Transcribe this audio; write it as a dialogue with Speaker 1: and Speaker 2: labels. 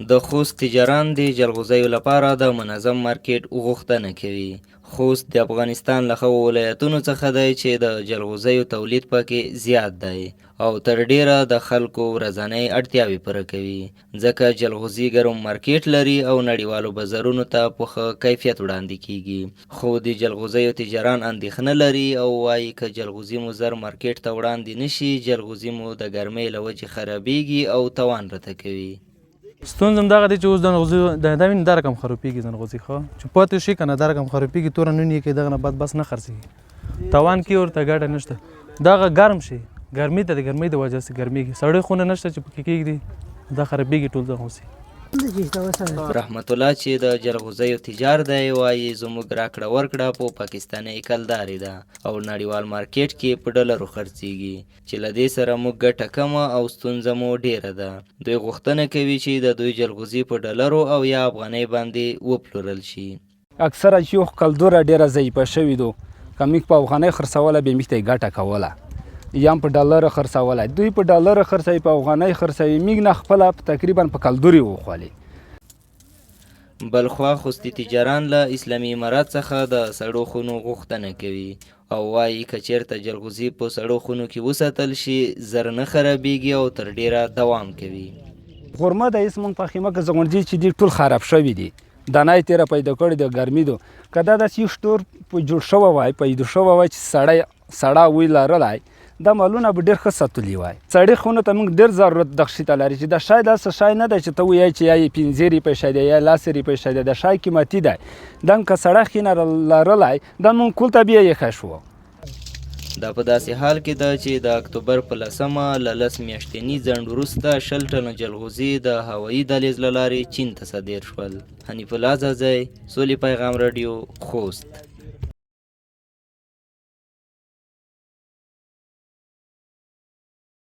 Speaker 1: د خوست تجاران د جلغوزیو لپاره د منظم مارکیټ غوښتنه کوي. خوست د افغانستان له هغو ولایتونو څخه دی چې د جلغوزیو تولید پکې زیات دی او تر ډیره د خلکو ورځنۍ اړتیاوې پوره کوي، ځکه جلغوزي ګرم مارکیټ لري او نړیوالو بازارونو ته په ښه کیفیت وړاندې کیږي. خو د جلغوزیو تجاران اندېښنه لري او وایي که جلغوزي مو زر مارکیټ ته وړاندې نشي، جلغوزي مو د ګرمۍ له وجې خرابیږي او توان راته کوي.
Speaker 2: ستونزه همدغه دی چې اوس د نغوزي دا وینې دا رقم خرابېږي د نغوزي ښه چې پاتې شي که نه دا رقم خرابېږي توره نون یې کوي دغه نه بعد بس نه خرڅېږي، توان کې ورته ګټه نشته. دغه ګرم شي ګرمۍ ته د ګرمۍ د وجه سره ګرمېږي، سړې خونه نشته چې پکې کېږدي دا خرابېږي ټول دغه غوزي.
Speaker 1: رحمت الله چې د جلغوزیو تجار دی وایي زموږ راکړه ورکړه په پاکستاني کلدارې ده او نړیوال مارکیټ کې په ډالرو خرڅېږي چې له دې سره موږ ګټه کمه او ستونزه مو ډیره ده. دوی غوښتنه کوي چې د دوی جلغوزي په ډالرو او یا افغانۍ باندې وپلورل شي.
Speaker 3: اکثره چې یو کلدوره ډیره ضعیفه شوې ده، که موږ په افغانۍ خرڅوله بیا موږ ته یې ګټه کوله، یا هم په ډالر خرڅولی. دوی په ډالر خرڅوي، په افغانۍ خرڅوي، موږ نه خپله تقریبا په کلدورې وخولې.
Speaker 1: بلخوا خوستي تجاران له اسلامي امارات څخه د سړو خونو غوښتنه کوي او وایي که چېرته جلغوزي په سړو خونو کې وساتل شي زر نه خرابېږي او تر ډیره دوام کوي.
Speaker 3: خرما د هېڅ مونږ په خیمه کې زغونډي چې دي ټول خراب شوي دي، دانه یې تېره پیدا کړې د ګرمي دو. که دا داسې یو سټور جوړ شوی وای پیدا شوی وای چې سړه وی لرلی، دا مالونه به ډېر ښه ساتلي وای. سړې خونو ته موږ ډېر ضرورت دغه شي ته لري چې دا شی داسې شی نه دی چې ته ووایې چې یا یې 5 روپۍ شی دی یا 10 روپۍ شی دی، دا شی قیمتي دی. دا که سړه خینه لرلی دا موږ کول ته بیا یې ښه شو.
Speaker 1: دا په داسې حال کې ده چې د اکتوبر په 10مه له 10 میاشتني ځنډ وروسته 20 ټنه جلغوزي د هوایي دهلیز له لارې چین ته صادر شول. حنیف الله ځاځی، سولې پیغام راډیو، خوست.